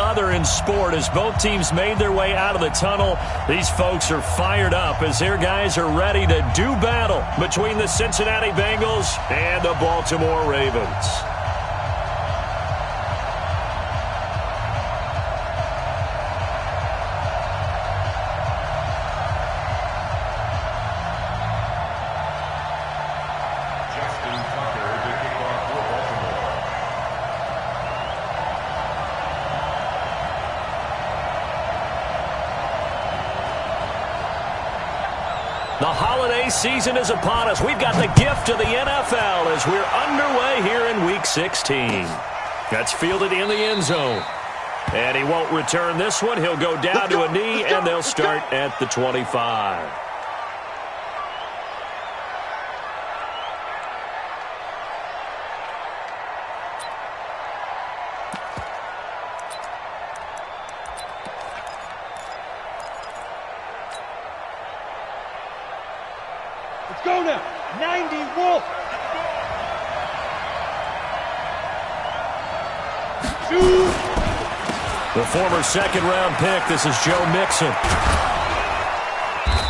other in sport as both teams made their way out of the tunnel. These folks are fired up as their guys are ready to do battle between the Cincinnati Bengals and the Baltimore Ravens. The holiday season is upon us. We've got the gift of the NFL as we're underway here in Week 16. That's fielded in the end zone. And he won't return this one. He'll go down to a knee, and they'll start at the 25. Go now. 90 Wolf. The former second-round pick. This is Joe Mixon.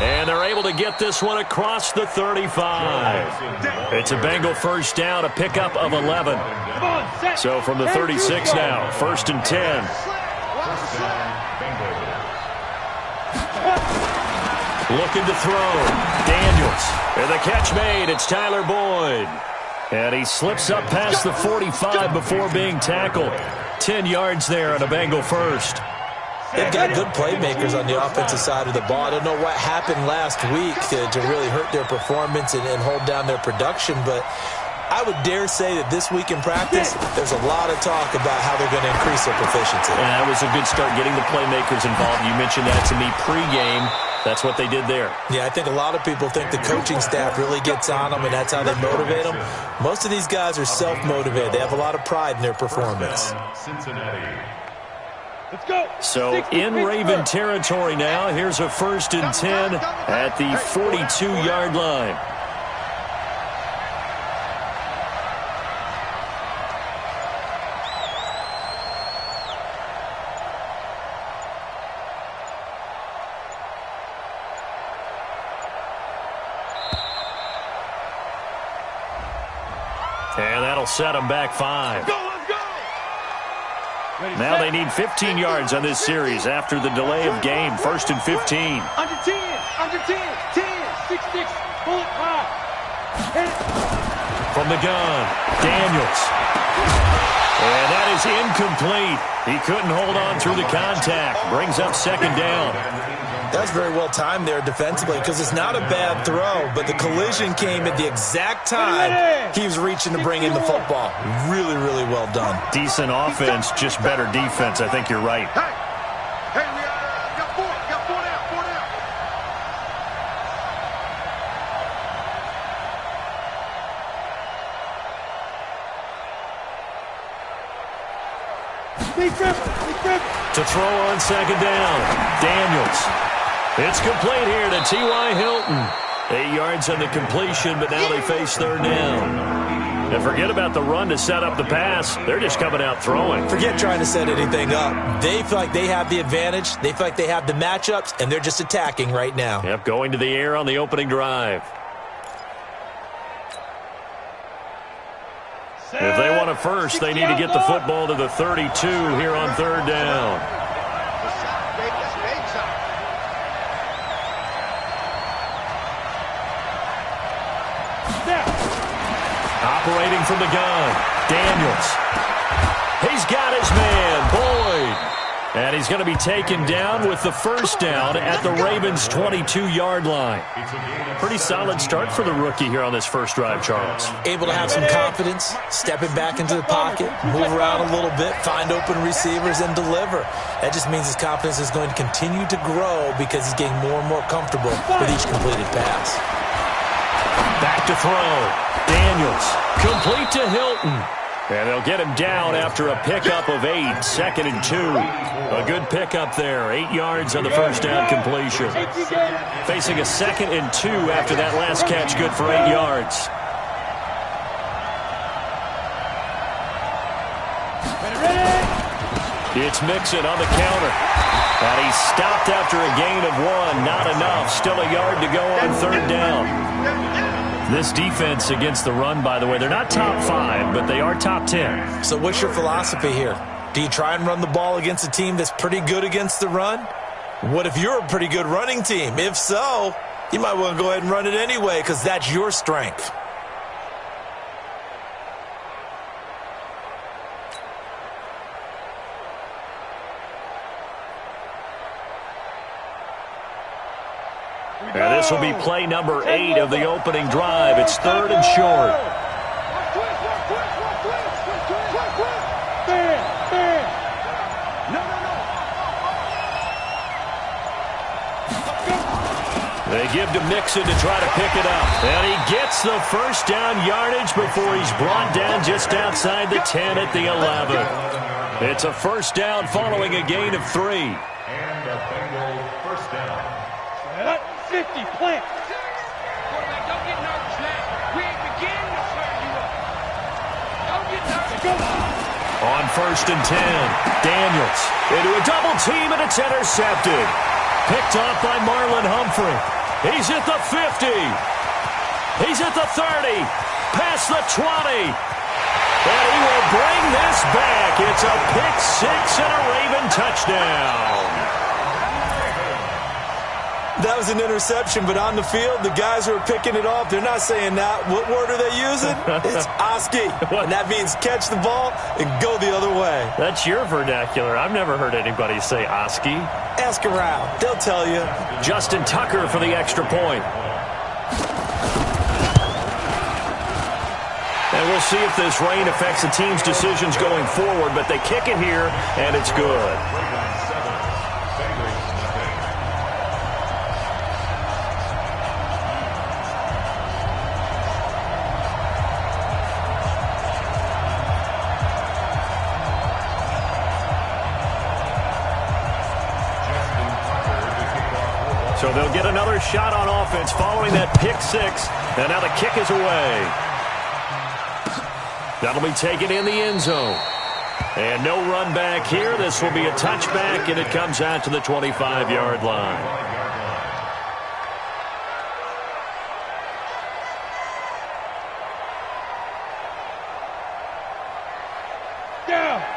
And they're able to get this one across the 35. It's a Bengal first down, a pickup of 11. So from the 36 now, 1st and 10. Looking to throw. Daniels. And the catch made. It's Tyler Boyd. And he slips up past the 45 before being tackled. 10 yards there on a Bengal first. They've got good playmakers on the offensive side of the ball. I don't know what happened last week to really hurt their performance and hold down their production, but I would dare say that this week in practice, there's a lot of talk about how they're going to increase their proficiency. Yeah, that was a good start getting the playmakers involved. You mentioned that to me pregame. That's what they did there. Yeah, I think a lot of people think the coaching staff really gets on them, and that's how they motivate them. Most of these guys are self-motivated. They have a lot of pride in their performance. Let's go. So in Raven territory now. Here's a 1st and 10 at the 42-yard line. And that'll set them back 5. Now they need 15 yards on this series after the delay of game. 1st and 15. Under 10, 10, 6, bullet high. From the gun, Daniels. And that is incomplete. He couldn't hold on through the contact. Brings up 2nd down. That's very well timed there defensively because it's not a bad throw, but the collision came at the exact time he was reaching to bring in the football. Really, really well done. Decent offense, just better defense. I think you're right. Hey, we got 4 down. To throw on 2nd down, Daniels. It's complete here to T.Y. Hilton. 8 yards on the completion, but now they face 3rd down. And forget about the run to set up the pass. They're just coming out throwing. Forget trying to set anything up. They feel like they have the advantage. They feel like they have the matchups, and they're just attacking right now. Yep, going to the air on the opening drive. If they want a first, they need to get the football to the 32 here on 3rd down. Operating from the gun, Daniels. He's got his man, Boyd. And he's going to be taken down with the 1st down at the Ravens' 22-yard line. Pretty solid start for the rookie here on this first drive, Charles. Able to have some confidence, stepping back into the pocket, move around a little bit, find open receivers, and deliver. That just means his confidence is going to continue to grow because he's getting more and more comfortable with each completed pass. Back to throw. Daniels, complete to Hilton. And they'll get him down after a pickup of 8, 2nd and 2. A good pickup there, 8 yards on the 1st down completion. Facing a 2nd and 2 after that last catch, good for 8 yards. It's Mixon on the counter. And he's stopped after a gain of 1. Not enough. Still a yard to go on third down. This defense against the run, by the way, they're not top 5, but they are top 10. So what's your philosophy here? Do you try and run the ball against a team that's pretty good against the run? What if you're a pretty good running team? If so, you might want to go ahead and run it anyway because that's your strength. And this will be play number 8 of the opening drive. It's third and short. They give to Mixon to try to pick it up. And he gets the first down yardage before he's brought down just outside the 10 at the 11. It's a first down following a gain of 3. And a Bengal first down. 50, plant. Quarterback, don't get nervous now. We ain't beginning to fire you up. Don't get nervous. On first and 10, Daniels into a double team, and it's intercepted. Picked off by Marlon Humphrey. He's at the 50. He's at the 30. Past the 20. And he will bring this back. It's a pick 6 and a Raven touchdown. That was an interception, but on the field, the guys who are picking it off, they're not saying that. What word are they using? It's Oski. And that means catch the ball and go the other way. That's your vernacular. I've never heard anybody say Oski. Ask around. They'll tell you. Justin Tucker for the extra point. And we'll see if this rain affects the team's decisions going forward, but they kick it here, and it's good. So they'll get another shot on offense following that pick 6. And now the kick is away. That'll be taken in the end zone. And no run back here. This will be a touchback, and it comes out to the 25-yard line.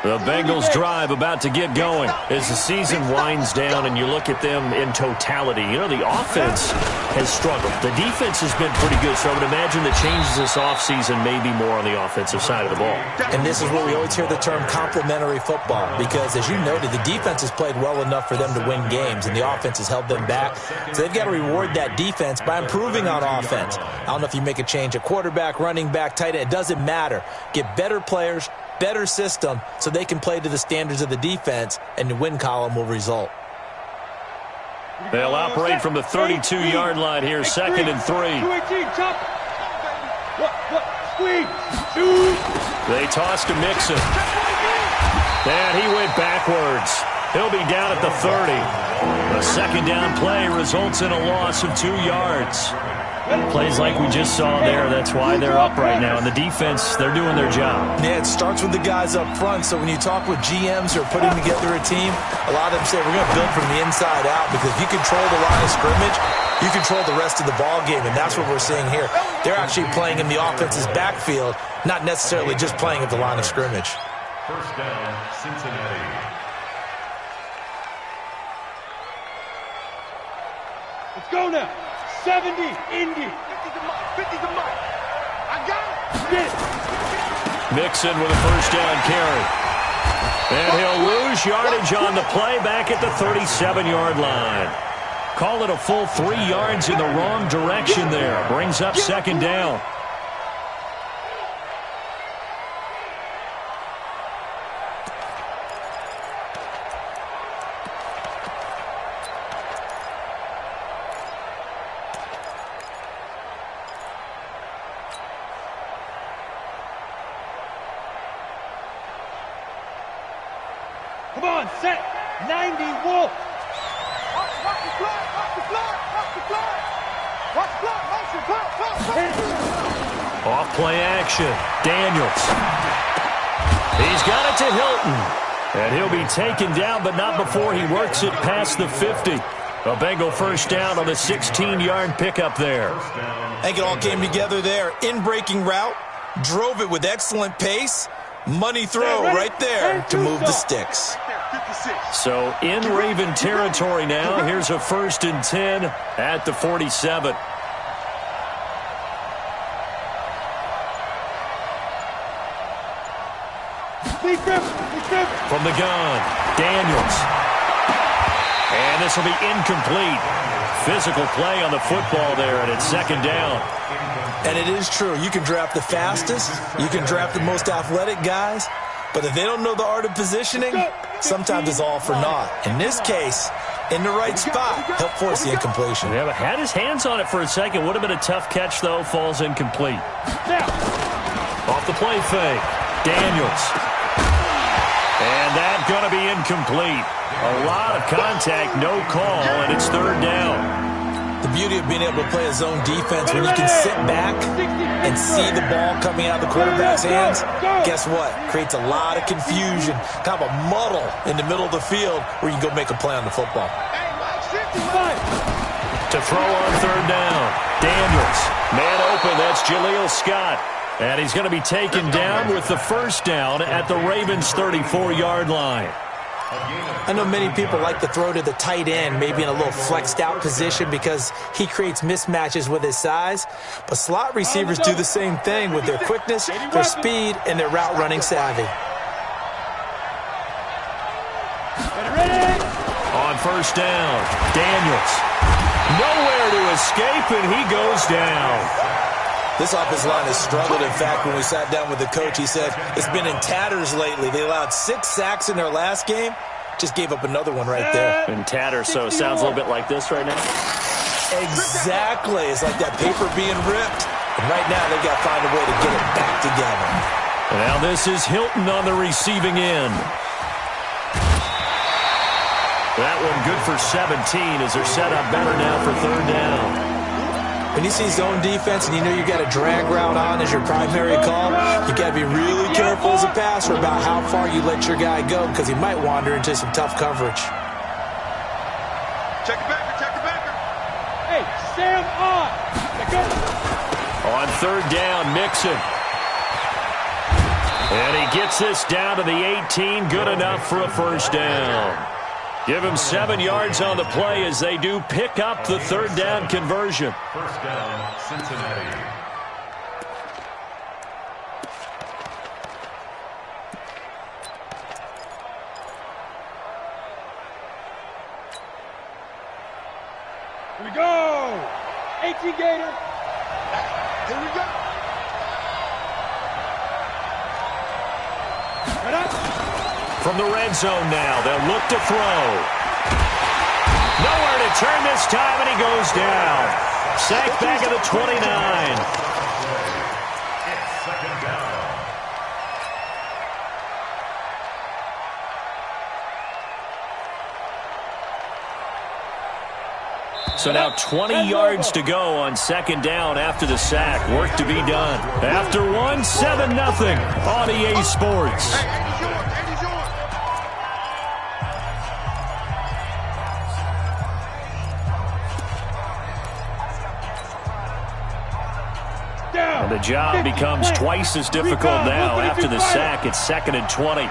The Bengals drive about to get going as the season winds down and you look at them in totality. You know, the offense has struggled. The defense has been pretty good, so I would imagine the changes this offseason may be more on the offensive side of the ball. And this is where we always hear the term complementary football because, as you noted, the defense has played well enough for them to win games, and the offense has held them back. So they've got to reward that defense by improving on offense. I don't know if you make a change at quarterback, running back, tight end. It doesn't matter. Get better players, better system, so they can play to the standards of the defense, and the win column will result. They'll operate from the 32-yard line here, second and 3. 218, chop. Squeeze. They toss to Mixon. And he went backwards. He'll be down at the 30. A second down play results in a loss of 2 yards. Plays like we just saw there. That's why they're up right now. And the defense, they're doing their job. Yeah, it starts with the guys up front. So when you talk with GMs who are putting together a team, a lot of them say we're going to build from the inside out because if you control the line of scrimmage, you control the rest of the ball game, and that's what we're seeing here. They're actually playing in the offense's backfield, not necessarily just playing at the line of scrimmage. First down, Cincinnati. Let's go now. 70, Indy. 50 to Mike. 50 to Mike. I got it. Mixon with a first down carry. And he'll lose yardage on the play back at the 37-yard line. Call it a full 3 yards in the wrong direction there. Brings up second down. Come on, set. 90 Wolf. Watch the flag, watch the flag, watch the flag. Watch the flag, motion, flag. Off play action. Daniels. He's got it to Hilton. And he'll be taken down, but not before he works it past the 50. A Bengal first down on the 16-yard pickup there. I think it all came together there. In-breaking route, drove it with excellent pace. Money throw right there to move the sticks. So in Raven territory now. Here's a 1st and 10 at the 47. From the gun, Daniels. And this will be incomplete. Physical play on the football there, and it's 2nd down. And it is true. You can draft the fastest. You can draft the most athletic guys. But if they don't know the art of positioning, sometimes it's all for naught. In this case, in the right spot, help force the incompletion. Yeah, but had his hands on it for a second. Would have been a tough catch, though. Falls incomplete. Off the play fake. Daniels. And that's going to be incomplete. A lot of contact, no call, and it's 3rd down. The beauty of being able to play a zone defense when you can sit back and see the ball coming out of the quarterback's hands, guess what? Creates a lot of confusion, kind of a muddle in the middle of the field where you can go make a play on the football. To throw on 3rd down, Daniels. Man open, that's Jaleel Scott. And he's going to be taken down with the 1st down at the Ravens' 34-yard line. I know many people like to throw to the tight end, maybe in a little flexed out position because he creates mismatches with his size. But slot receivers do the same thing with their quickness, their speed, and their route running savvy. On 1st down, Daniels. Nowhere to escape, and he goes down. This offensive line has struggled. In fact, when we sat down with the coach, he said it's been in tatters lately. They allowed 6 sacks in their last game. Just gave up another one right there. In tatters, so it sounds a little bit like this right now. Exactly. It's like that paper being ripped. And right now, they got to find a way to get it back together. Now this is Hilton on the receiving end. That one good for 17 as they're set up better now for 3rd down. When you see zone defense and you know you got a drag route on as your primary call, you got to be really careful as a passer about how far you let your guy go because he might wander into some tough coverage. Check the backer. Hey, Sam on. On 3rd down, Mixon. And he gets this down to the 18. Good enough for a 1st down. Give him 7 yards on the play as they do pick up the 3rd down conversion. 1st down, Cincinnati. Here we go. 18 Gator. Here we go. Right up. From the red zone now, they'll look to throw. Nowhere to turn this time, and he goes down. Sacked back at the 29. It's 2nd down. So now 20 yards to go on 2nd down after the sack. Work to be done. After 1, 7-0 on EA Sports. And the job becomes twice as difficult now after the sack. It's 2nd and 20.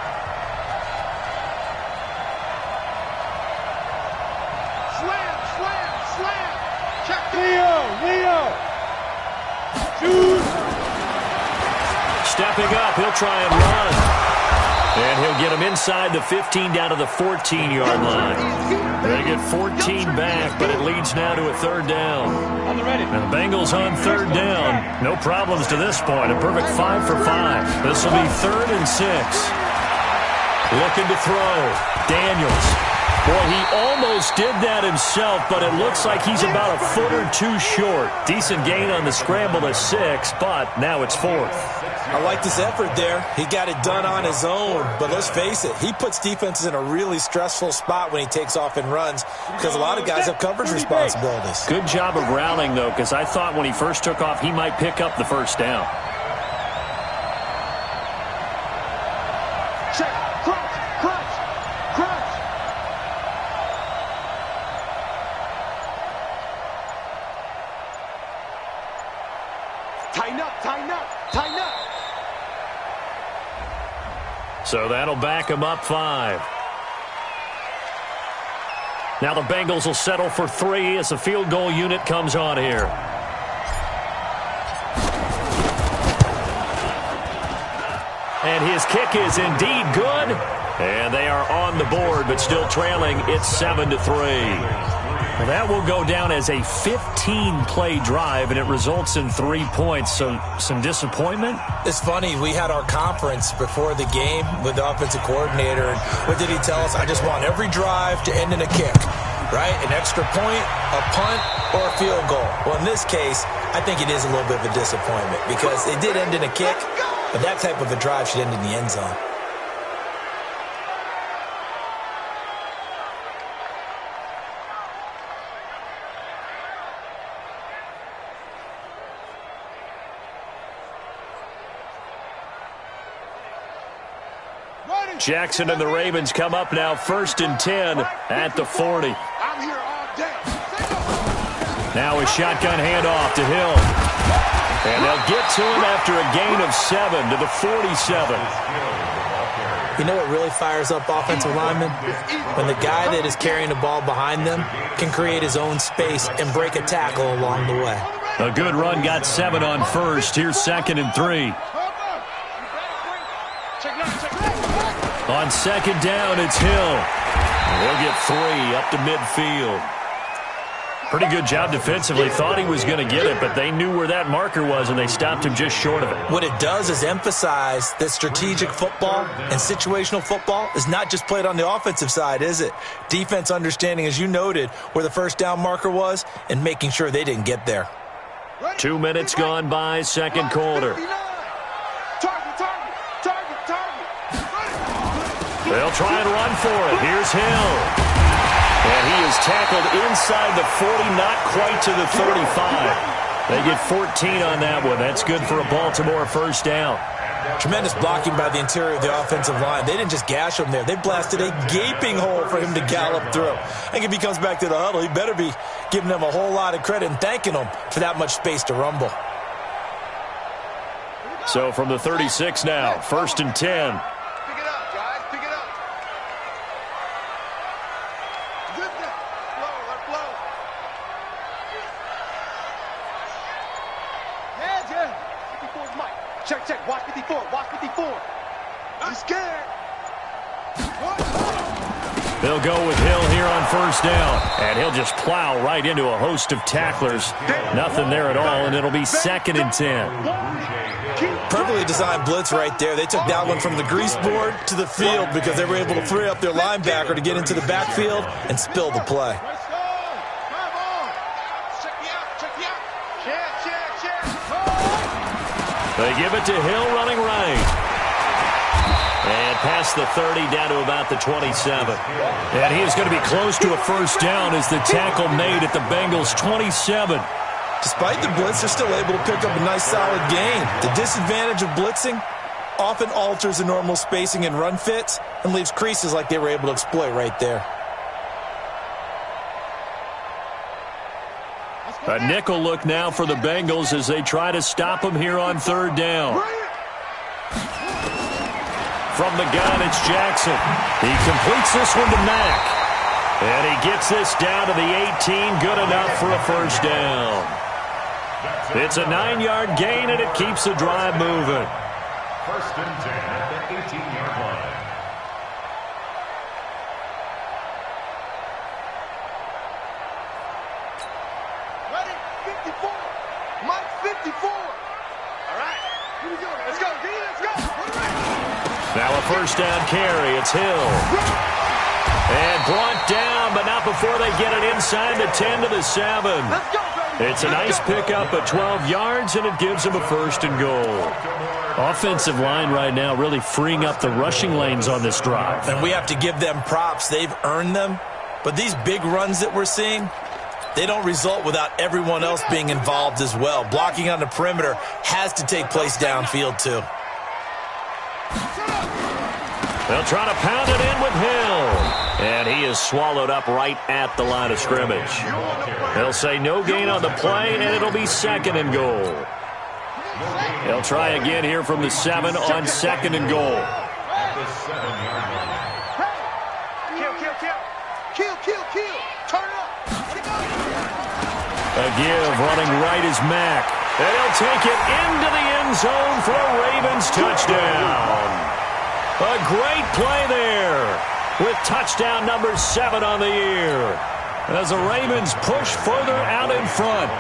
Stepping up, he'll try and run. And he'll get him inside the 15 down to the 14-yard line. They get 14 back, but it leads now to a 3rd down. And the Bengals on 3rd down. No problems to this point. A perfect 5 for 5. This will be 3rd and 6. Looking to throw. Daniels. Boy, he almost did that himself, but it looks like he's about a foot or 2 short. Decent gain on the scramble to 6, but now it's 4th. I like this effort there. He got it done on his own, but let's face it, he puts defenses in a really stressful spot when he takes off and runs because a lot of guys have coverage responsibilities. Good job of routing, though, because I thought when he first took off, he might pick up the 1st down. Check, crunch. Tighten up. So that'll back them up 5. Now the Bengals will settle for 3 as the field goal unit comes on here. And his kick is indeed good. And they are on the board, but still trailing. It's 7-3. Well, that will go down as a 15-play drive, and it results in 3 points. So some disappointment? It's funny. We had our conference before the game with the offensive coordinator. And what did he tell us? I just want every drive to end in a kick, right? An extra point, a punt, or a field goal. Well, in this case, I think it is a little bit of a disappointment because it did end in a kick, but that type of a drive should end in the end zone. Jackson and the Ravens come up now 1st and 10 at the 40. I'm here all day. Now a shotgun handoff to Hill. And they'll get to him after a gain of 7 to the 47. You know what really fires up offensive linemen? When the guy that is carrying the ball behind them can create his own space and break a tackle along the way. A good run got 7 on 1st. Here's 2nd and 3. On 2nd down, it's Hill. They'll get 3 up to midfield. Pretty good job defensively. Thought he was going to get it, but they knew where that marker was, and they stopped him just short of it. What it does is emphasize that strategic football and situational football is not just played on the offensive side, is it? Defense understanding, as you noted, where the first down marker was and making sure they didn't get there. 2 minutes gone by, 2nd quarter. They'll try and run for it. Here's Hill. And he is tackled inside the 40, not quite to the 35. They get 14 on that one. That's good for a Baltimore first down. Tremendous blocking by the interior of the offensive line. They didn't just gash him there. They blasted a gaping hole for him to gallop through. I think if he comes back to the huddle, he better be giving them a whole lot of credit and thanking them for that much space to rumble. So from the 36 now, 1st and 10. Check. Watch 54. I'm scared. They'll go with Hill here on 1st down. And he'll just plow right into a host of tacklers. Nothing there at all, and it'll be 2nd and 10. Perfectly designed blitz right there. They took that one from the grease board to the field because they were able to free up their linebacker to get into the backfield and spill the play. They give it to Hill running right. And past the 30 down to about the 27. And he is going to be close to a first down as the tackle made at the Bengals' 27. Despite the blitz, they're still able to pick up a nice solid gain. The disadvantage of blitzing often alters the normal spacing and run fits and leaves creases like they were able to exploit right there. A nickel look now for the Bengals as they try to stop him here on 3rd down. From the gun, it's Jackson. He completes this one to Mack. And he gets this down to the 18. Good enough for a first down. It's a 9-yard gain, and it keeps the drive moving. 1st and 10 at the 18-yard line. Now a first down carry. It's Hill. And brought down, but not before they get it inside the 10 to the 7. It's a nice pickup of 12 yards, and it gives them a 1st and goal. Offensive line right now really freeing up the rushing lanes on this drive. And we have to give them props. They've earned them. But these big runs that we're seeing, they don't result without everyone else being involved as well. Blocking on the perimeter has to take place downfield too. They'll try to pound it in with Hill. And he is swallowed up right at the line of scrimmage. They'll say no gain on the play, and it'll be 2nd and goal. They'll try again here from the 7 on 2nd and goal. At the 7-yard line. Kill. Turn it up. A give running right is Mack. And he'll take it into the end zone for a Ravens touchdown. A great play there with touchdown number 7 on the year as the Ravens push further out in front.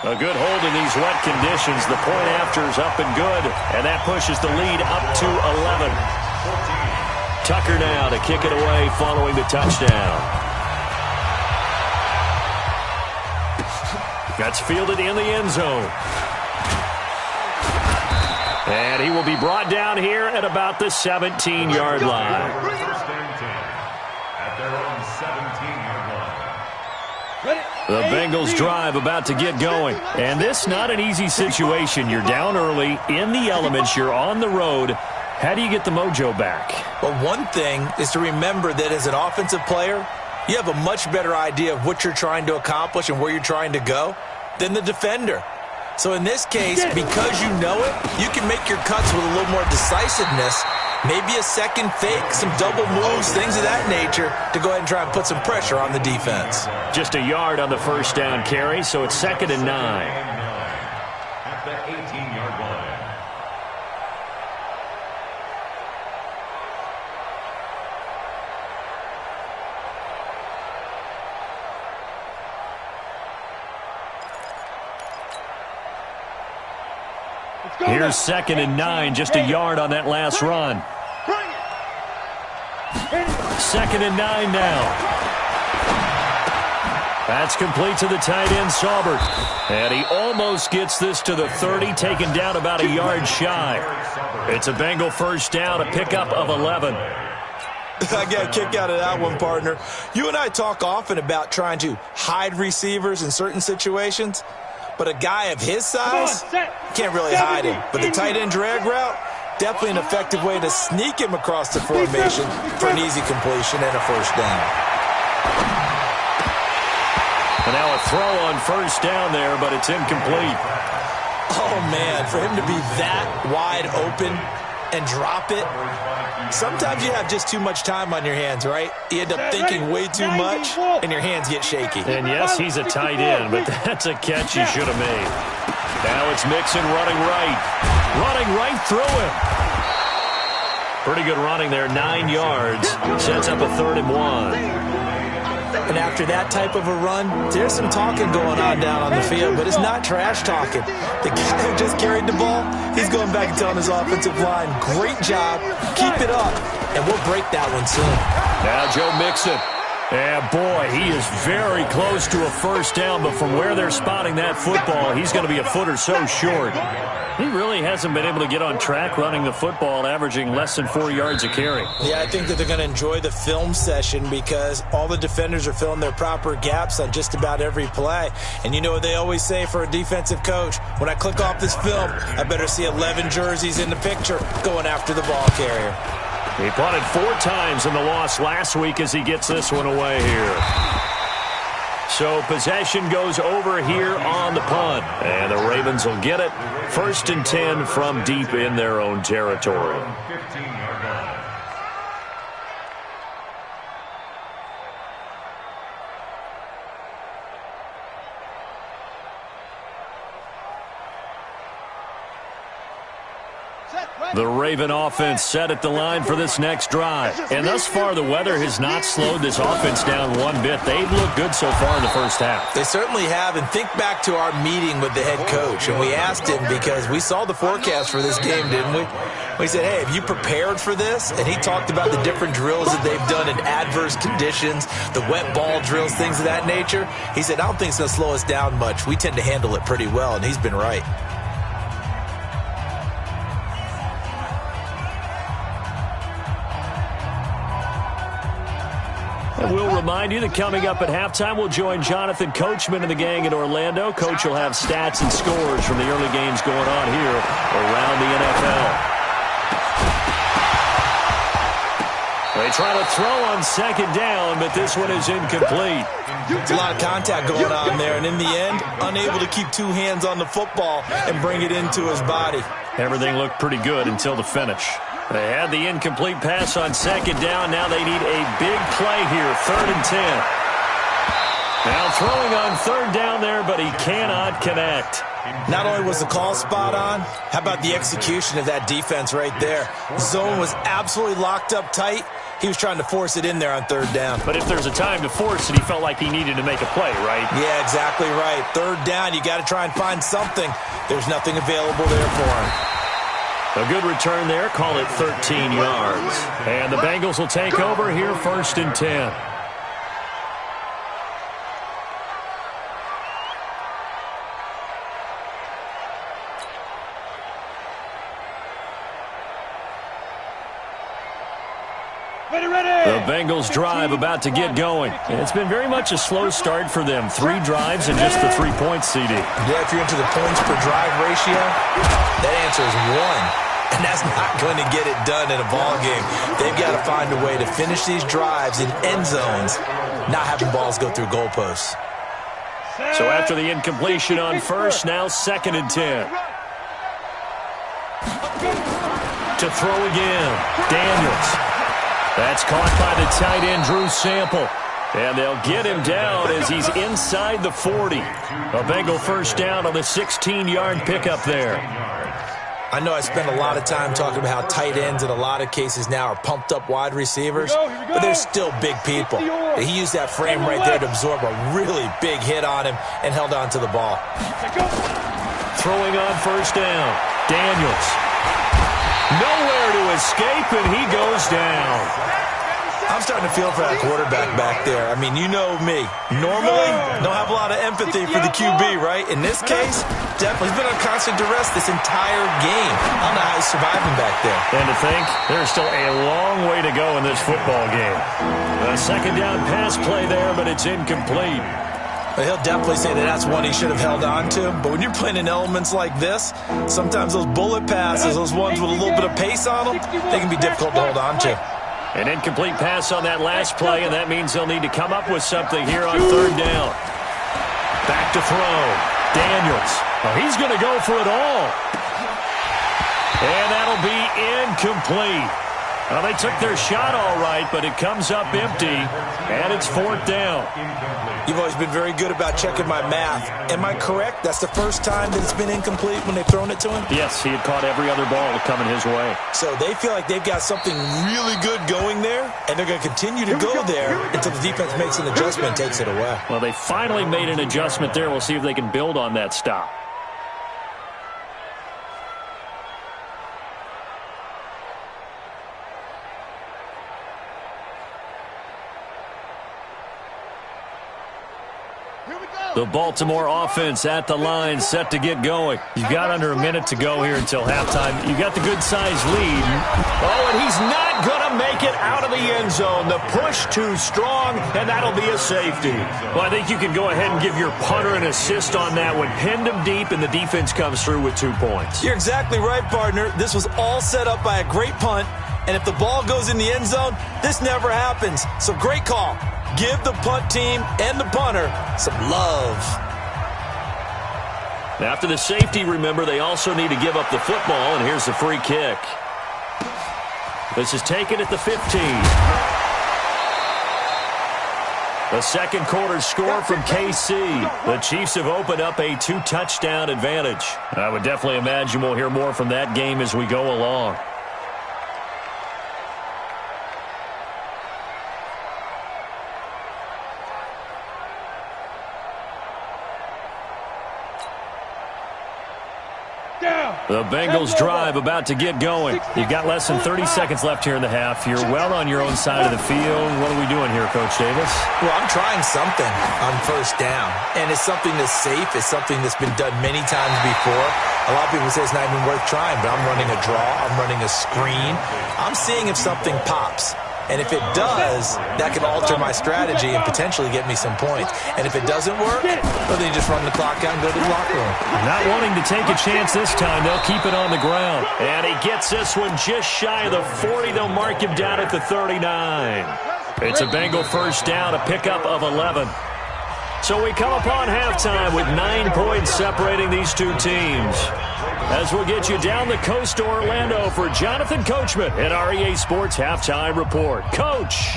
A good hold in these wet conditions. The point after is up and good, and that pushes the lead up to 11. Tucker now to kick it away following the touchdown. That's fielded in the end zone. And he will be brought down here at about the 17-yard line. First and 10 at their own 17-yard line. The Bengals drive about to get going. And this not an easy situation. You're down early, in the elements, you're on the road. How do you get the mojo back? Well, one thing is to remember that as an offensive player, you have a much better idea of what you're trying to accomplish and where you're trying to go than the defender. So in this case, because you know it, you can make your cuts with a little more decisiveness, maybe a second fake, some double moves, things of that nature, to go ahead and try and put some pressure on the defense. Just a yard on the first down carry, so it's 2nd and 9. At the 18-yard line. Here's 2nd and 9, just a yard on that last run. 2nd and 9 now. That's complete to the tight end, Saubert. And he almost gets this to the 30, taken down about a yard shy. It's a Bengal first down, a pickup of 11. I got a kick out of that one, partner. You and I talk often about trying to hide receivers in certain situations. But a guy of his size, can't really hide him. But the tight end drag route, definitely an effective way to sneak him across the formation for an easy completion and a first down. And now a throw on first down there, but it's incomplete. Oh, man, for him to be that wide open and drop it, sometimes you have just too much time on your hands, right? You end up thinking way too much, and your hands get shaky. And yes, he's a tight end, but that's a catch you should have made. Now it's Mixon running right through him. Pretty good running there, 9 yards. Sets up a 3rd and 1. And after that type of a run, there's some talking going on down on the field, but it's not trash talking. The guy who just carried the ball, he's going back and telling his offensive line, great job, keep it up, and we'll break that one soon. Now Joe Mixon. Yeah, boy, he is very close to a first down, but from where they're spotting that football, he's going to be a foot or so short. He really hasn't been able to get on track running the football, averaging less than 4 yards a carry. Yeah, I think that they're going to enjoy the film session because all the defenders are filling their proper gaps on just about every play. And you know what they always say for a defensive coach? When I click off this film, I better see 11 jerseys in the picture going after the ball carrier. He punted 4 times in the loss last week as he gets this one away here. So possession goes over here on the punt. And the Ravens will get it. 1st and 10 from deep in their own territory. 15-yard line. The Raven offense set at the line for this next drive. And thus far, the weather has not slowed this offense down one bit. They've looked good so far in the first half. They certainly have. And think back to our meeting with the head coach. And we asked him because we saw the forecast for this game, didn't we? We said, hey, have you prepared for this? And he talked about the different drills that they've done in adverse conditions, the wet ball drills, things of that nature. He said, I don't think it's going to slow us down much. We tend to handle it pretty well, and he's been right. And we'll remind you that coming up at halftime, we'll join Jonathan Coachman and the gang in Orlando. Coach will have stats and scores from the early games going on here around the NFL. They try to throw on second down, but this one is incomplete. There's a lot of contact going on there, and in the end, unable to keep two hands on the football and bring it into his body. Everything looked pretty good until the finish. They had the incomplete pass on second down. Now they need a big play here, 3rd and 10. Now throwing on third down there, but he cannot connect. Not only was the call spot on, how about the execution of that defense right there? Zone was absolutely locked up tight. He was trying to force it in there on 3rd down. But if there's a time to force it, he felt like he needed to make a play, right? Yeah, exactly right. 3rd down, you got to try and find something. There's nothing available there for him. A good return there. Call it 13 yards. And the Bengals will take over here, 1st and 10. The Bengals drive about to get going. And it's been very much a slow start for them. 3 drives and just the 3 points, CD. Yeah, if you're into the points per drive ratio, that answer is 1. And that's not going to get it done in a ball game. They've got to find a way to finish these drives in end zones, not having balls go through goalposts. So after the incompletion on first, now 2nd and 10. To throw again, Daniels. That's caught by the tight end, Drew Sample. And they'll get him down as he's inside the 40. A Bengal first down on the 16-yard pickup there. I know I spent a lot of time talking about how tight ends in a lot of cases now are pumped-up wide receivers, but they're still big people. He used that frame right there to absorb a really big hit on him and held on to the ball. Throwing on first down, Daniels. Nowhere to escape, and he goes down. I'm starting to feel for that quarterback back there. I mean, you know me. Normally, don't have a lot of empathy for the QB, right? In this case, definitely he's been on constant duress this entire game. I don't know how he's surviving back there. And to think, there's still a long way to go in this football game. A second down pass play there, but it's incomplete. He'll definitely say that that's one he should have held on to. But when you're playing in elements like this, sometimes those bullet passes, those ones with a little bit of pace on them, they can be difficult to hold on to. An incomplete pass on that last play, and that means they'll need to come up with something here on 3rd down. Back to throw. Daniels. Oh, he's going to go for it all. And that'll be incomplete. Well, they took their shot all right, but it comes up empty, and it's 4th down. You've always been very good about checking my math. Am I correct? That's the first time that it's been incomplete when they've thrown it to him? Yes, he had caught every other ball coming his way. So they feel like they've got something really good going there, and they're going to continue to go there until the defense makes an adjustment and takes it away. Well, they finally made an adjustment there. We'll see if they can build on that stop. The Baltimore offense at the line, set to get going. You've got under a minute to go here until halftime. You've got the good-sized lead. Oh, and he's not going to make it out of the end zone. The push too strong, and that'll be a safety. Well, I think you can go ahead and give your punter an assist on that one. Pinned him deep, and the defense comes through with 2 points. You're exactly right, partner. This was all set up by a great punt, and if the ball goes in the end zone, this never happens. So great call. Give the punt team and the punter some love. After the safety, remember, they also need to give up the football, and here's the free kick. This is taken at the 15. The second quarter score from KC. The Chiefs have opened up a 2-touchdown advantage. I would definitely imagine we'll hear more from that game as we go along. The Bengals drive about to get going. You've got less than 30 seconds left here in the half. You're well on your own side of the field. What are we doing here, Coach Davis? Well, I'm trying something on first down, and it's something that's safe. It's something that's been done many times before. A lot of people say it's not even worth trying, but I'm running a draw. I'm running a screen. I'm seeing if something pops. And if it does, that can alter my strategy and potentially get me some points. And if it doesn't work, well, then you just run the clock out and go to the locker room. Not wanting to take a chance this time, they'll keep it on the ground. And he gets this one just shy of the 40. They'll mark him down at the 39. It's a Bengal first down, a pickup of 11. So we come upon halftime with 9 points separating these two teams. As we'll get you down the coast to Orlando for Jonathan Coachman at our EA Sports Halftime Report. Coach.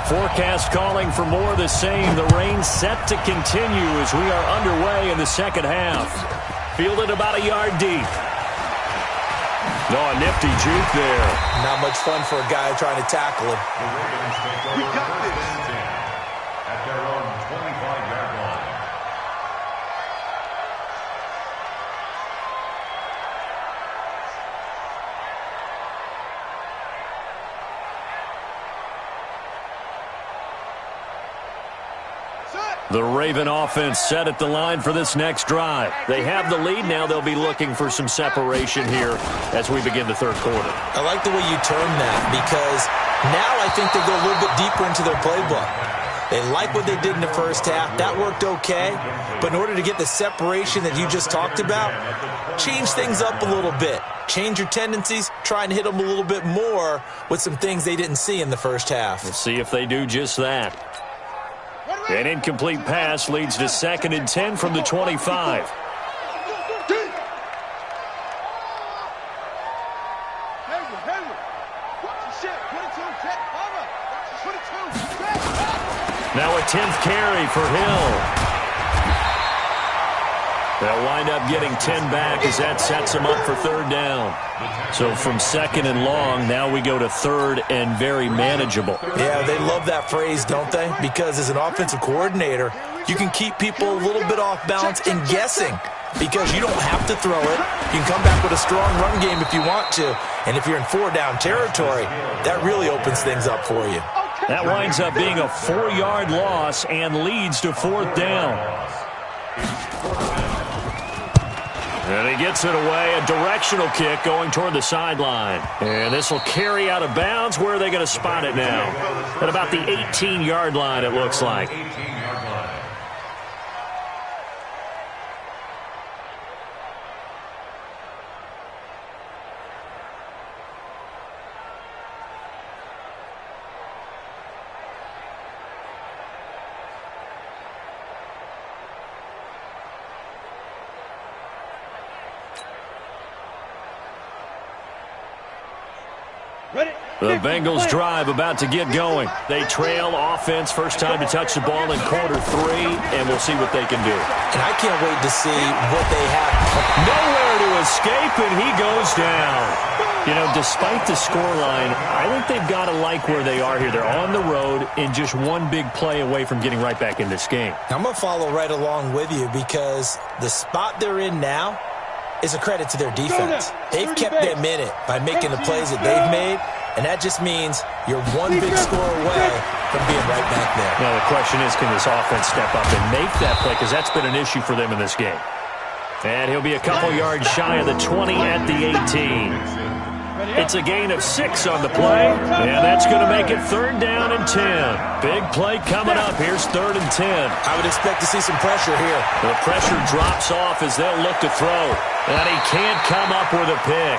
Forecast calling for more of the same. The rain set to continue as we are underway in the second half. Fielded about a yard deep. Oh, a nifty juke there. Not much fun for a guy trying to tackle him. We got this. At their own 25-yard line. The Raven offense set at the line for this next drive. They have the lead now. They'll be looking for some separation here as we begin the third quarter. I like the way you term that because now I think they go a little bit deeper into their playbook. They like what they did in the first half. That worked okay. But in order to get the separation that you just talked about, change things up a little bit. Change your tendencies. Try and hit them a little bit more with some things they didn't see in the first half. We'll see if they do just that. An incomplete pass leads to 2nd and 10 from the 25. Now a 10th carry for Hill. They'll wind up getting 10 back as that sets them up for third down. So from 2nd and long, now we go to 3rd and very manageable. Yeah, they love that phrase, don't they? Because as an offensive coordinator, you can keep people a little bit off balance and guessing because you don't have to throw it. You can come back with a strong run game if you want to. And if you're in 4-down territory, that really opens things up for you. That winds up being a 4-yard loss and leads to 4th down. And he gets it away, a directional kick going toward the sideline. And this will carry out of bounds. Where are they going to spot it now? At about the 18-yard line, it looks like. The Bengals drive about to get going. They trail offense, first time to touch the ball in quarter 3, and we'll see what they can do. And I can't wait to see what they have. Nowhere to escape, and he goes down. You know, despite the scoreline, I think they've got to like where they are here. They're on the road and just one big play away from getting right back in this game. I'm going to follow right along with you because the spot they're in now is a credit to their defense. They've kept them in it by making the plays that they've made. And that just means you're one big score away from being right back there. Now, the question is, can this offense step up and make that play? Because that's been an issue for them in this game. And he'll be a couple yards shy of the 20 at the 18. It's a gain of 6 on the play. And that's going to make it 3rd down and 10. Big play coming up. Here's 3rd and 10. I would expect to see some pressure here. The pressure drops off as they'll look to throw. And he can't come up with a pick.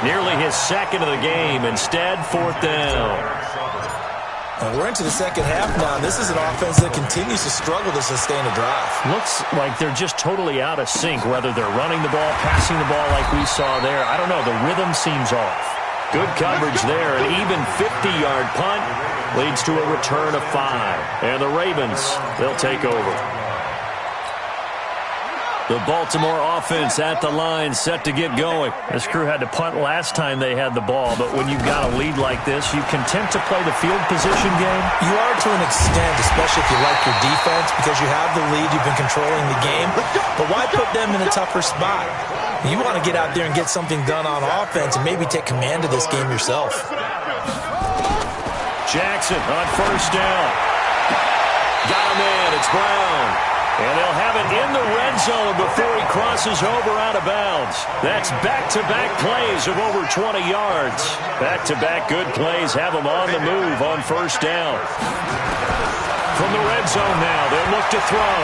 Nearly his 2nd of the game. Instead, 4th down. And we're into the second half now, and this is an offense that continues to struggle to sustain a drive. Looks like they're just totally out of sync, whether they're running the ball, passing the ball like we saw there. I don't know. The rhythm seems off. Good coverage there. An even 50-yard punt leads to a return of 5. And the Ravens, they'll take over. The Baltimore offense at the line, set to get going. This crew had to punt last time they had the ball, but when you've got a lead like this, you content to play the field position game? You are to an extent, especially if you like your defense, because you have the lead, you've been controlling the game. But why put them in a tougher spot? You want to get out there and get something done on offense and maybe take command of this game yourself. Jackson on first down. Got him in. It's Brown. And they'll have it in the red zone before he crosses over out of bounds. That's back-to-back plays of over 20 yards. Back-to-back good plays have them on the move on first down. From the red zone now, they'll look to throw.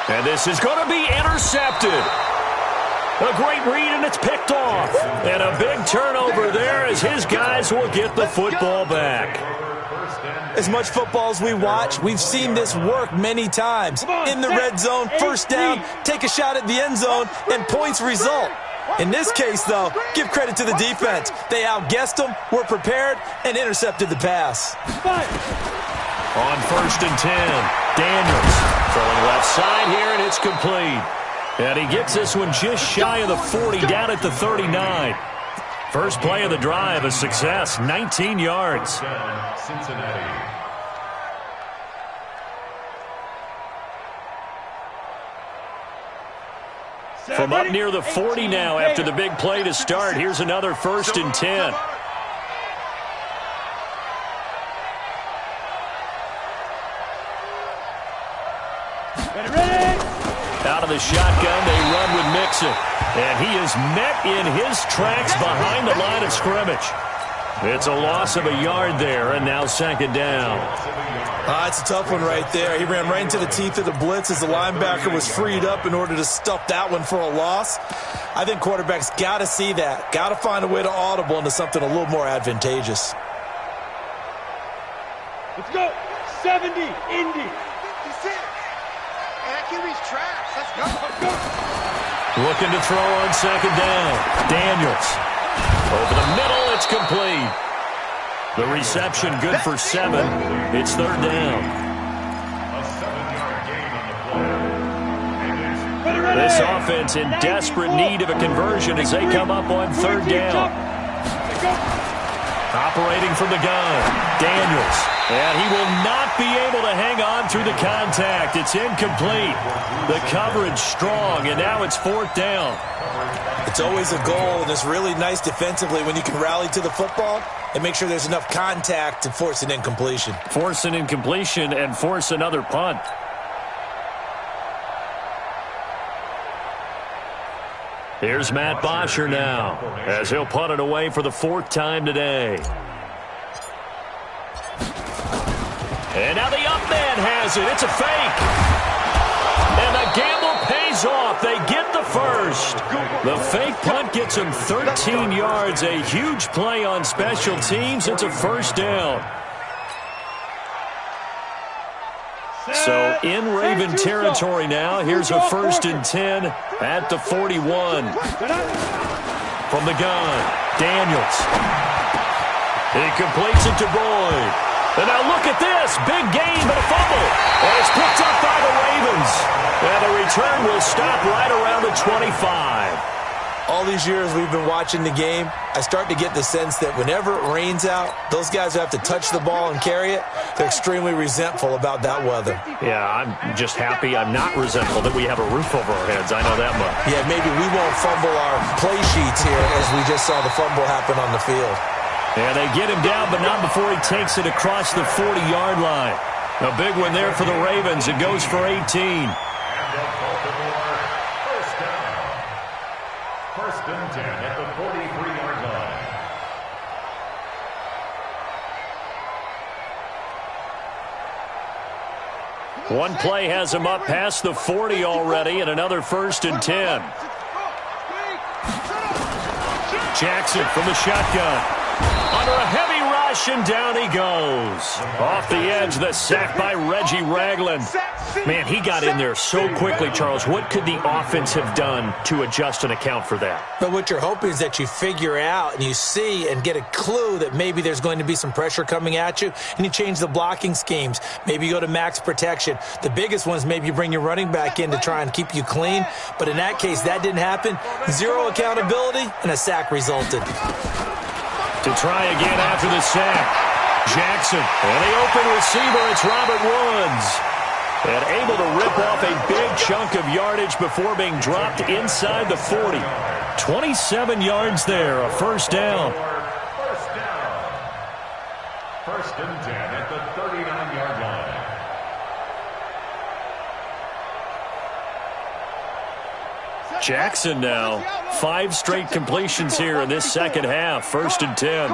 And this is going to be intercepted. A great read, and it's picked off. And a big turnover there as his guys will get the football back. As much football as we watch, we've seen this work many times. In the red zone, first down, take a shot at the end zone, and points result. In this case, though, give credit to the defense. They outguessed them, were prepared, and intercepted the pass. On first and 10, Daniels throwing left side here, and it's complete. And he gets this one just shy of the 40, down at the 39. First play of the drive, a success, 19 yards. Cincinnati. From up near the 40 now after the big play to start. Here's another first and 10. Out of the shotgun, they run with Mixon. And he is met in his tracks behind the line of scrimmage. It's a loss of a yard there, and now second down. It's a tough one right there. He ran right into the teeth of the blitz as the linebacker was freed up in order to stuff that one for a loss. I think quarterbacks got to see that. Got to find a way to audible into something a little more advantageous. Let's go. 70, Indy. QB's trash. Let's go. Let's go. Looking to throw on second down. Daniels. Over the middle, it's complete. The reception good for 7. It's third down. A 7-yard gain on the play. This offense in desperate need of a conversion as they come up on third down. Operating from the gun, Daniels. And he will not be able to hang on through the contact. It's incomplete. The coverage strong, and now it's fourth down. It's always a goal, and it's really nice defensively when you can rally to the football and make sure there's enough contact to force an incompletion. Force an incompletion and force another punt. Here's Matt Bosher now, as he'll punt it away for the 4th time today. And now the up man has it. It's a fake. And the gamble pays off. They get the first. The fake punt gets them 13 yards. A huge play on special teams. It's a first down. So in Raven territory now. Here's a first and 10 at the 41. From the gun, Daniels. He completes it to Boyd. And now look at this. Big gain, but a fumble. And it's picked up by the Ravens. And the return will stop right around the 25. All these years we've been watching the game, I start to get the sense that whenever it rains out, those guys who have to touch the ball and carry it, they're extremely resentful about that weather. Yeah, I'm just happy I'm not resentful that we have a roof over our heads. I know that much. Yeah, maybe we won't fumble our play sheets here as we just saw the fumble happen on the field. And they get him down, but not before he takes it across the 40-yard line. A big one there for the Ravens. It goes for 18. First and 10 at the 43-yard line. One play has him up past the 40 already, and another first and 10. Jackson from the shotgun. Under a heavy rush, and down he goes. Off the edge, the sack by Reggie Ragland. Man, he got in there so quickly, Charles. What could the offense have done to adjust and account for that? But what you're hoping is that you figure out and you see and get a clue that maybe there's going to be some pressure coming at you, and you change the blocking schemes. Maybe you go to max protection. The biggest one is maybe you bring your running back in to try and keep you clean. But in that case, that didn't happen. Zero accountability, and a sack resulted. To try again after the sack. Jackson. And the open receiver, it's Robert Woods. And able to rip off a big chunk of yardage before being dropped inside the 40. 27 yards there, a first down. First and 10 at the 39-yard line. Jackson now. 5 straight completions here in this second half. First and 10.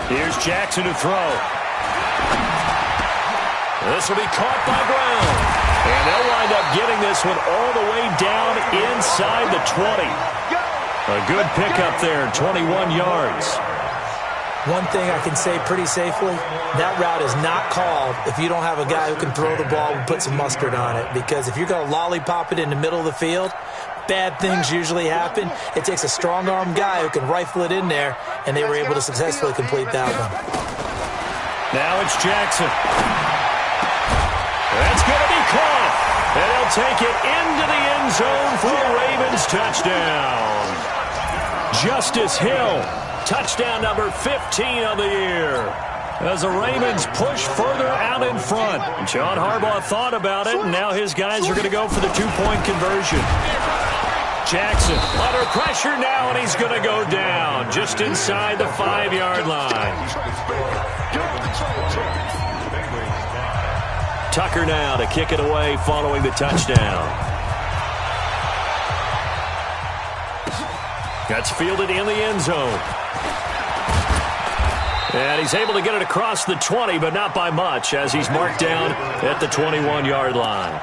Here's Jackson to throw. This will be caught by Brown. And they'll wind up getting this one all the way down inside the 20. A good pickup there, 21 yards. One thing I can say pretty safely, that route is not called if you don't have a guy who can throw the ball and put some mustard on it. Because if you're going to lollipop it in the middle of the field, bad things usually happen. It takes a strong-arm guy who can rifle it in there, and they were able to successfully complete that one. Now it's Jackson. That's going to be caught. And they'll take it into the end zone for a Ravens touchdown. Justice Hill. Touchdown number 15 of the year. As the Ravens push further out in front. John Harbaugh thought about it, and now his guys are going to go for the 2-point conversion. Jackson under pressure now, and he's going to go down just inside the 5-yard line. Tucker now to kick it away following the touchdown. That's fielded in the end zone. And he's able to get it across the 20, but not by much, as he's marked down at the 21-yard line.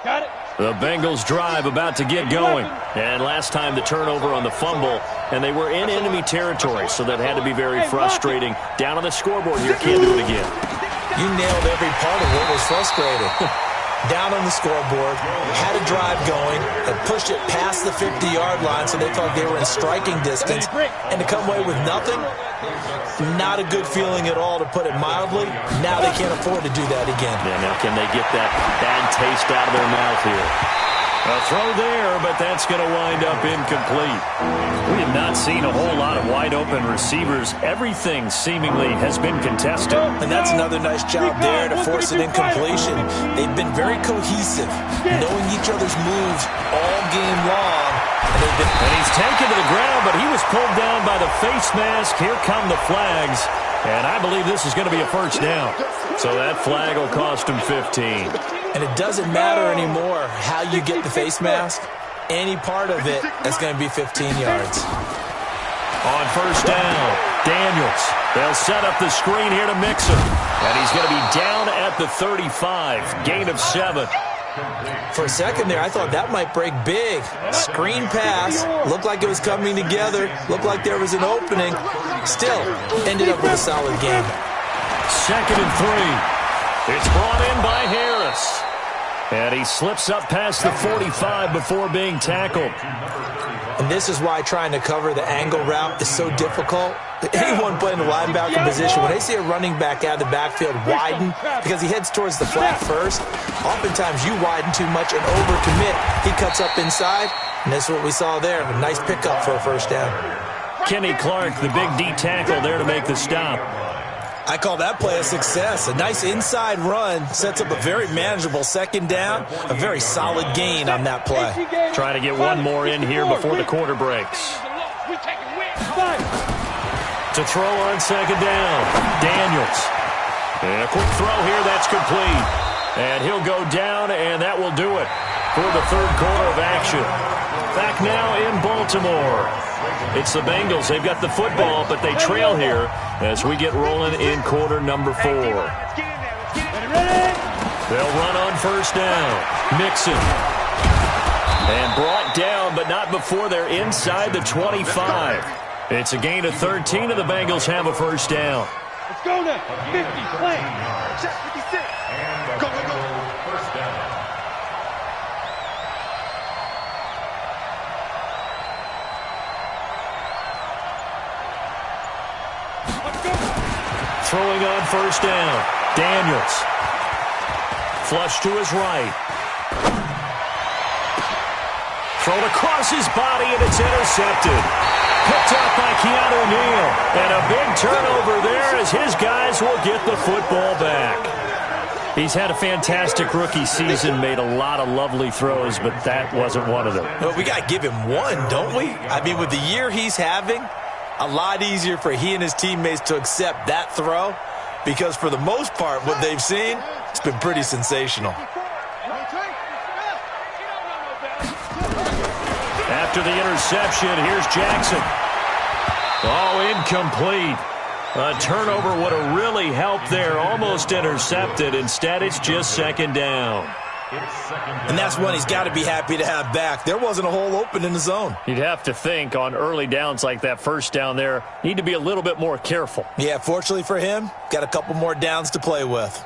Got it. The Bengals drive about to get going. And last time the turnover on the fumble, and they were in enemy territory, so that had to be very frustrating. Down on the scoreboard here, can't do it again. You nailed every part of what was frustrating. Down on the scoreboard, had a drive going, and pushed it past the 50-yard line so they thought they were in striking distance, and to come away with nothing, not a good feeling at all, to put it mildly. Now they can't afford to do that again. Yeah, now can they get that bad taste out of their mouth here? A throw there, but that's going to wind up incomplete. We have not seen a whole lot of wide-open receivers. Everything seemingly has been contested. And that's another nice job there to force an incompletion. They've been very cohesive, knowing each other's moves all game long. And he's taken to the ground, but he was pulled down by the face mask. Here come the flags. And I believe this is going to be a first down. So that flag will cost him 15. And it doesn't matter anymore how you get the face mask. Any part of it is going to be 15 yards. On first down, Daniels. They'll set up the screen here to Mixon. And he's going to be down at the 35. Gain of 7. For a second there, I thought that might break big. Screen pass. Looked like it was coming together. Looked like there was an opening. Still, ended up with a solid game. Second and 3. It's brought in by Harris. And he slips up past the 45 before being tackled. And this is why trying to cover the angle route is so difficult. Anyone playing the linebacker position, when they see a running back out of the backfield widen, because he heads towards the flat first, oftentimes you widen too much and overcommit. He cuts up inside, and that's what we saw there. A nice pickup for a first down. Kenny Clark, the big D tackle there to make the stop. I call that play a success. A nice inside run sets up a very manageable second down. A very solid gain on that play. Trying to get one more in here before the quarter breaks. To throw on second down, Daniels. And a quick throw here, that's complete. And he'll go down, and that will do it for the third quarter of action. Back now in Baltimore. It's the Bengals. They've got the football, but they trail here as we get rolling in quarter number 4. They'll run on first down. Mixon. And brought down, but not before they're inside the 25. It's a gain of 13, and the Bengals have a first down. Let's go now. 50, play. Check 56. Go, go, go. First down. Throwing on first down, Daniels. Flush to his right. Thrown across his body, and it's intercepted. Picked up by Keanu Neal. And a big turnover there as his guys will get the football back. He's had a fantastic rookie season, made a lot of lovely throws, but that wasn't one of them. Well, we got to give him one, don't we? I mean, with the year he's having, a lot easier for he and his teammates to accept that throw because for the most part, what they've seen, it's been pretty sensational. After the interception, here's Jackson. Oh, incomplete. A turnover would have really helped there. Almost intercepted. Instead, it's just second down. And that's one he's got to be happy to have back. There wasn't a hole open in the zone. You'd have to think on early downs like that first down there, need to be a little bit more careful. Yeah, fortunately for him, got a couple more downs to play with.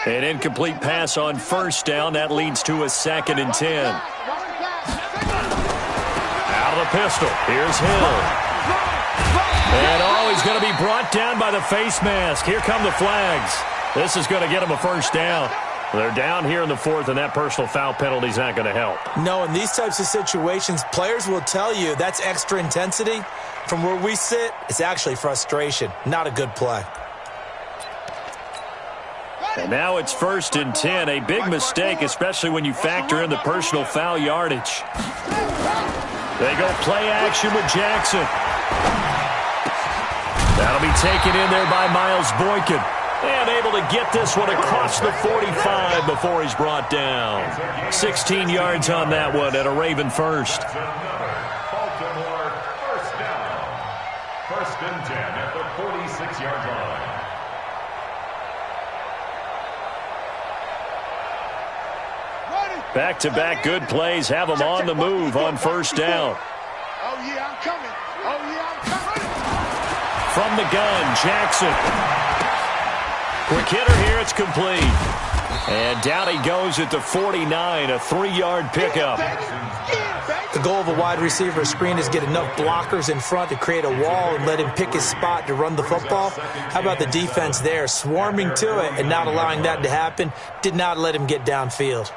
An incomplete pass on first down. That leads to a 2nd and 10. Out of the pistol. Here's Hill. And he's going to be brought down by the face mask. Here come the flags. This is going to get him a first down. They're down here in the 4th, and that personal foul penalty is not going to help. No, in these types of situations, players will tell you that's extra intensity. From where we sit, it's actually frustration. Not a good play. And now it's 1st and 10. A big mistake, especially when you factor in the personal foul yardage. They go play action with Jackson. That'll be taken in there by Miles Boykin. And able to get this one across the 45 before he's brought down. 16 yards on that one and a Raven first. Baltimore first down. 1st and 10 at the 46-yard line. Back-to-back good plays have them on the move on first down. Oh, yeah, I'm coming. Oh, yeah, I'm coming. From the gun, Jackson. Quick hitter here, it's complete. And down he goes at the 49, a 3-yard pickup. The goal of a wide receiver screen is get enough blockers in front to create a wall and let him pick his spot to run the football. How about the defense there, swarming to it and not allowing that to happen? Did not let him get downfield.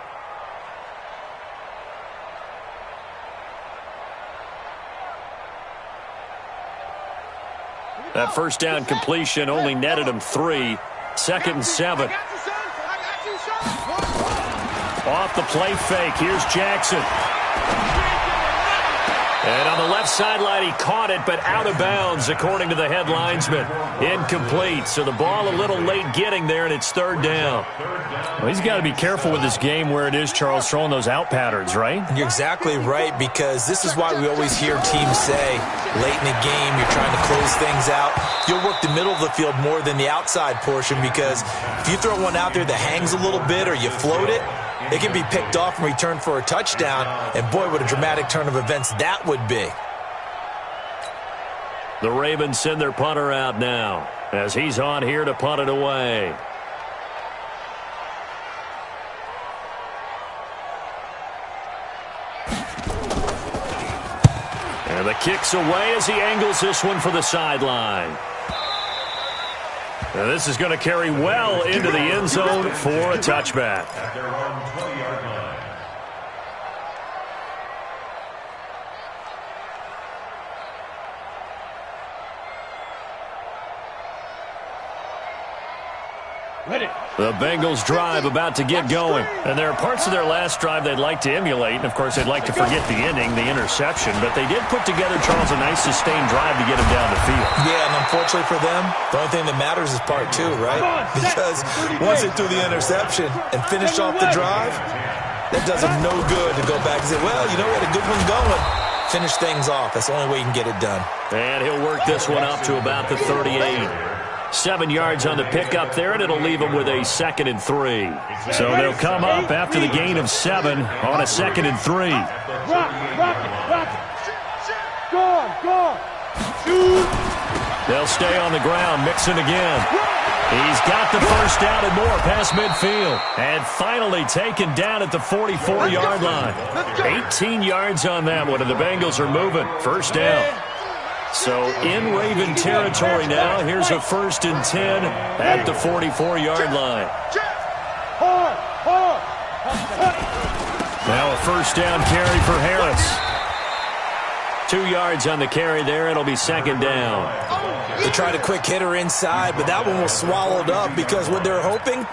That first down completion only netted him 3. 2nd and 7. Off the play fake. Here's Jackson. And on the left sideline, he caught it, but out of bounds, according to the head linesman. Incomplete. So the ball a little late getting there, and it's 3rd down. Well, he's got to be careful with this game where it is, Charles, throwing those out patterns, right? You're exactly right, because this is why we always hear teams say, late in the game, you're trying to close things out. You'll work the middle of the field more than the outside portion, because if you throw one out there that hangs a little bit or you float it, it can be picked off and returned for a touchdown, and boy, what a dramatic turn of events that would be. The Ravens send their punter out now as he's on here to punt it away. And the kick's away as he angles this one for the sideline. Now this is going to carry well into the end zone for a touchback. At their own 20-yard line. Ready. The Bengals drive about to get going. And there are parts of their last drive they'd like to emulate. And, of course, they'd like to forget the inning, the interception. But they did put together, Charles, a nice sustained drive to get him down the field. Yeah, and unfortunately for them, the only thing that matters is part 2, right? Because once they threw the interception and finished off the drive, that does them no good to go back and say, well, you know, we had a good one going. Finish things off. That's the only way you can get it done. And he'll work this one up to about the 38. 7 yards on the pickup there, and it'll leave them with a 2nd and 3. So they'll come up after the gain of 7 on a 2nd and 3. Rock it. Go on. Shoot. They'll stay on the ground, mixing again. He's got the first down and more past midfield. And finally taken down at the 44-yard line. 18 yards on that one, and the Bengals are moving. First down. So in Raven territory now. Here's a 1st and 10 at the 44-yard line. Now a first down carry for Harris. 2 yards on the carry there. It'll be second down. They tried a quick hitter inside, but that one was swallowed up because what they're hoping,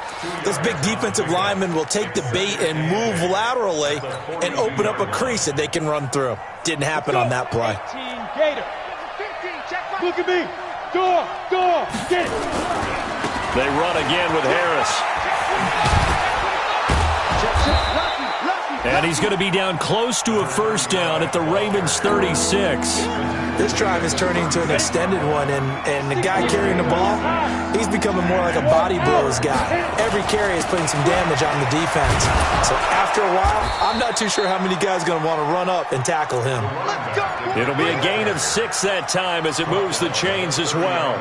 those big defensive linemen will take the bait and move laterally and open up a crease that they can run through. Didn't happen on that play. Look at me. Door, get it. They run again with Harris. And he's going to be down close to a first down at the Ravens 36. This drive is turning into an extended one, and the guy carrying the ball, he's becoming more like a body blows guy. Every carry is putting some damage on the defense. So after a while, I'm not too sure how many guys are going to want to run up and tackle him. It'll be a gain of 6 that time as it moves the chains as well.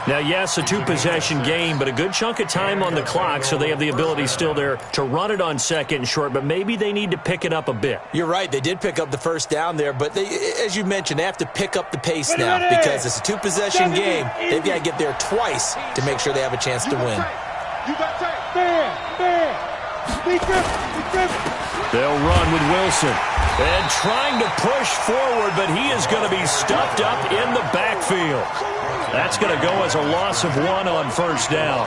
Now, yes, a 2-possession game, but a good chunk of time on the clock, so they have the ability still there to run it on second and short, but maybe they need to pick it up a bit. You're right. They did pick up the first down there, but they, as you mentioned, they have to pick up the pace now because it's a 2-possession game. They've got to get there twice to make sure they have a chance to win. They'll run with Wilson. And trying to push forward, but he is going to be stuffed up in the backfield. That's going to go as a loss of 1 on first down.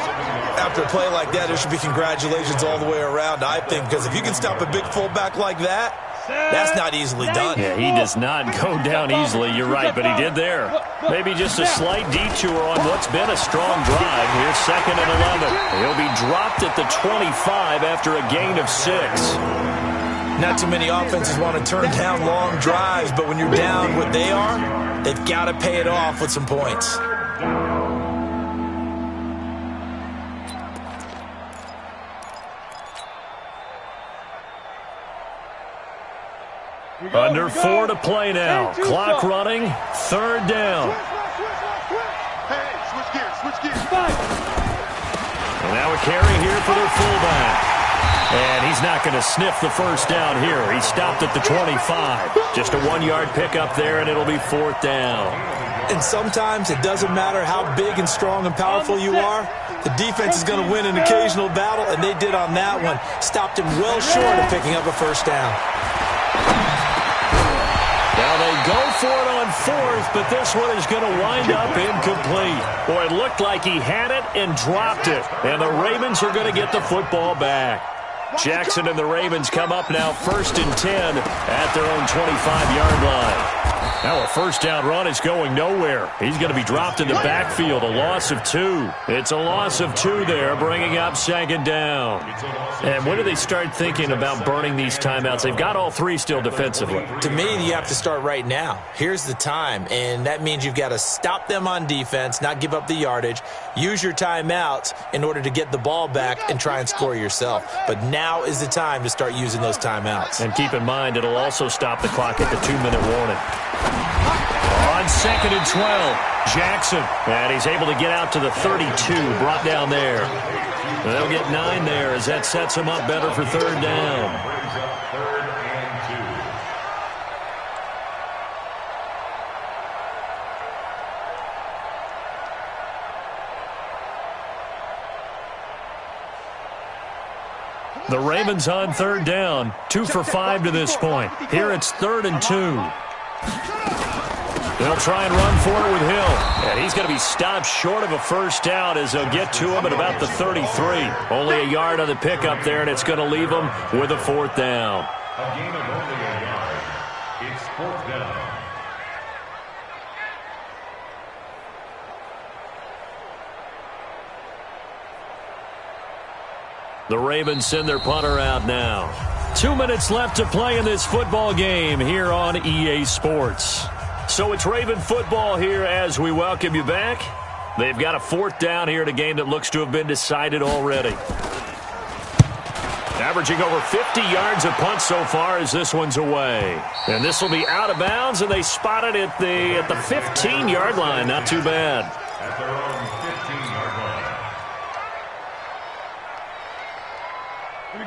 After a play like that, there should be congratulations all the way around, I think, because if you can stop a big fullback like that, that's not easily done. Yeah, he does not go down easily. You're right, but he did there. Maybe just a slight detour on what's been a strong drive. Here's 2nd and 11. He'll be dropped at the 25 after a gain of 6. Not too many offenses want to turn down long drives, but when you're down what they are, they've got to pay it off with some points. Under 4 to play now. Clock running. 3rd down. Hey, switch gears. And now a carry here for their fullback. And he's not going to sniff the first down here. He stopped at the 25. Just a 1-yard pickup there, and it'll be 4th down. And sometimes it doesn't matter how big and strong and powerful you are. The defense is going to win an occasional battle, and they did on that one. Stopped him well short of picking up a first down. Now they go for it on 4th, but this one is going to wind up incomplete. Boy, it looked like he had it and dropped it. And the Ravens are going to get the football back. Jackson and the Ravens come up now 1st and 10 at their own 25-yard line. Now a first down run is going nowhere. He's going to be dropped in the backfield, a loss of 2. It's a loss of 2 there, bringing up 2nd down. And when do they start thinking about burning these timeouts? They've got all 3 still defensively. To me, you have to start right now. Here's the time, and that means you've got to stop them on defense, not give up the yardage, use your timeouts in order to get the ball back and try and score yourself. But now is the time to start using those timeouts. And keep in mind, it'll also stop the clock at the 2-minute warning. On 2nd and 12, Jackson. And he's able to get out to the 32, brought down there. They'll get 9 there as that sets him up better for 3rd down. The Ravens on 3rd down, 2 for 5 to this point. Here it's 3rd and 2. They'll try and run for it with Hill. And he's going to be stopped short of a first down as they'll get to him at about the 33. Only a yard on the pickup there, and it's going to leave him with a 4th down. A gain of only a yard. It's 4th down. The Ravens send their punter out now. 2 minutes left to play in this football game here on EA Sports. So it's Raven football here as we welcome you back. They've got a 4th down here in a game that looks to have been decided already. Averaging over 50 yards a punt so far as this one's away. And this will be out of bounds, and they spot it at the 15-yard line. Not too bad. At their own 15-yard line.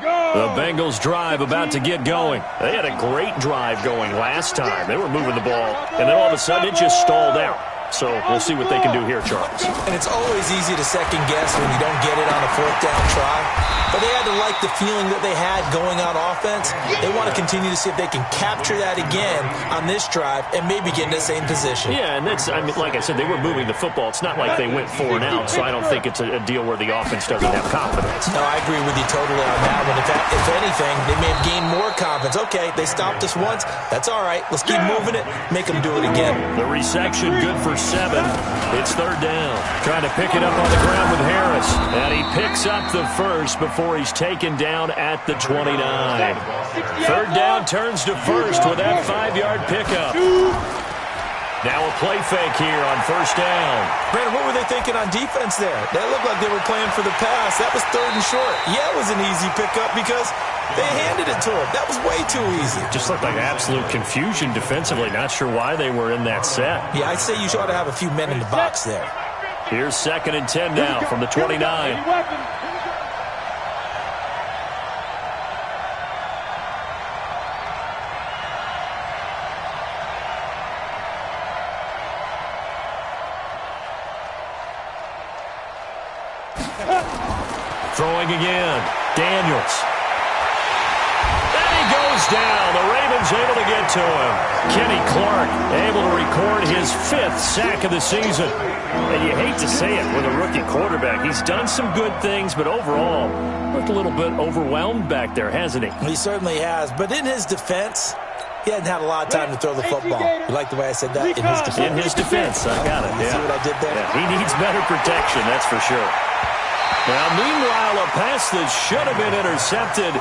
The Bengals drive about to get going. They had a great drive going last time. They were moving the ball, and then all of a sudden it just stalled out. So we'll see what they can do here, Charles. And it's always easy to second guess when you don't get it on a fourth down try. But they had to like the feeling that they had going on offense. They want to continue to see if they can capture that again on this drive and maybe get in the same position. Yeah, and that's, I mean, like I said, they were moving the football. It's not like they went 4 and out, so I don't think it's a deal where the offense doesn't have confidence. No, I agree with you totally on that one. If anything, they may have gained more confidence. Okay, they stopped us once. That's all right. Let's keep moving it. Make them do it again. The reception good for 7. It's 3rd down. Trying to pick it up on the ground with Harris. And he picks up the first before he's taken down at the 29. 3rd down turns to first with that 5-yard pickup. Now a play fake here on 1st down. Brandon, what were they thinking on defense there? That looked like they were playing for the pass. That was 3rd and short. Yeah, it was an easy pickup because they handed it to him. That was way too easy. Just looked like absolute confusion defensively. Not sure why they were in that set. Yeah, I'd say you ought to have a few men in the box there. Here's 2nd and 10 now from the 29. Throwing again. Daniels. And he goes down. The Ravens able to get to him. Kenny Clark able to record his 5th sack of the season. And you hate to say it with a rookie quarterback. He's done some good things, but overall, looked a little bit overwhelmed back there, hasn't he? He certainly has. But in his defense, he hadn't had a lot of time to throw the football. You like the way I said that? In his defense. In his defense. I got it. You see what I did there? Yeah, he needs better protection, that's for sure. Now, meanwhile, a pass that should have been intercepted,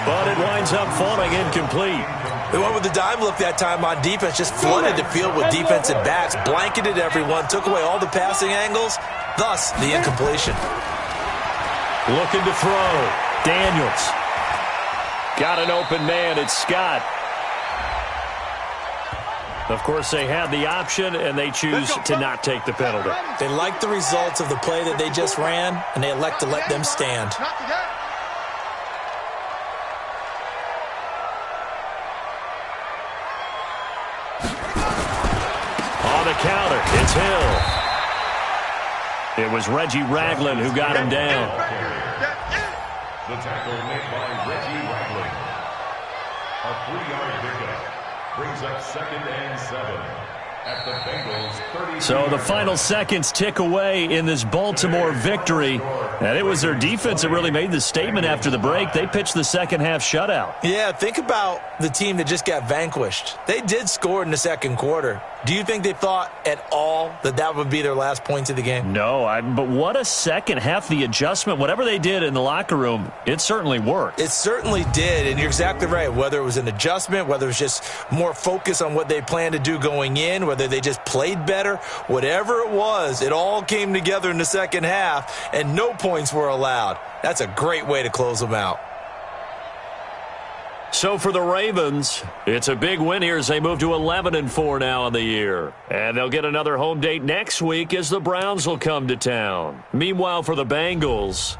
but it winds up falling incomplete. They went with the dime look that time on defense, just flooded the field with defensive backs, blanketed everyone, took away all the passing angles, thus the incompletion. Looking to throw. Daniels. Got an open man. It's Scott. Of course, they had the option, and they choose to not take the penalty. They like the results of the play that they just ran, and they elect to let them stand. On the counter, it's Hill. It was Reggie Ragland who got him down. The tackle made by Reggie Ragland. A 3-yard pickup brings up 2nd and 7 at the Bengals 30. So the final seconds tick away in this Baltimore victory. And it was their defense that really made the statement after the break. They pitched the second-half shutout. Yeah, think about the team that just got vanquished. They did score in the second quarter. Do you think they thought at all that that would be their last points of the game? No, but what a second half. The adjustment, whatever they did in the locker room, it certainly worked. It certainly did, and you're exactly right. Whether it was an adjustment, whether it was just more focus on what they planned to do going in, whether they just played better, whatever it was, it all came together in the second half, and no points were allowed. That's a great way to close them out. So for the Ravens, it's a big win here as they move to 11-4 now on the year. And they'll get another home date next week as the Browns will come to town. Meanwhile, for the Bengals,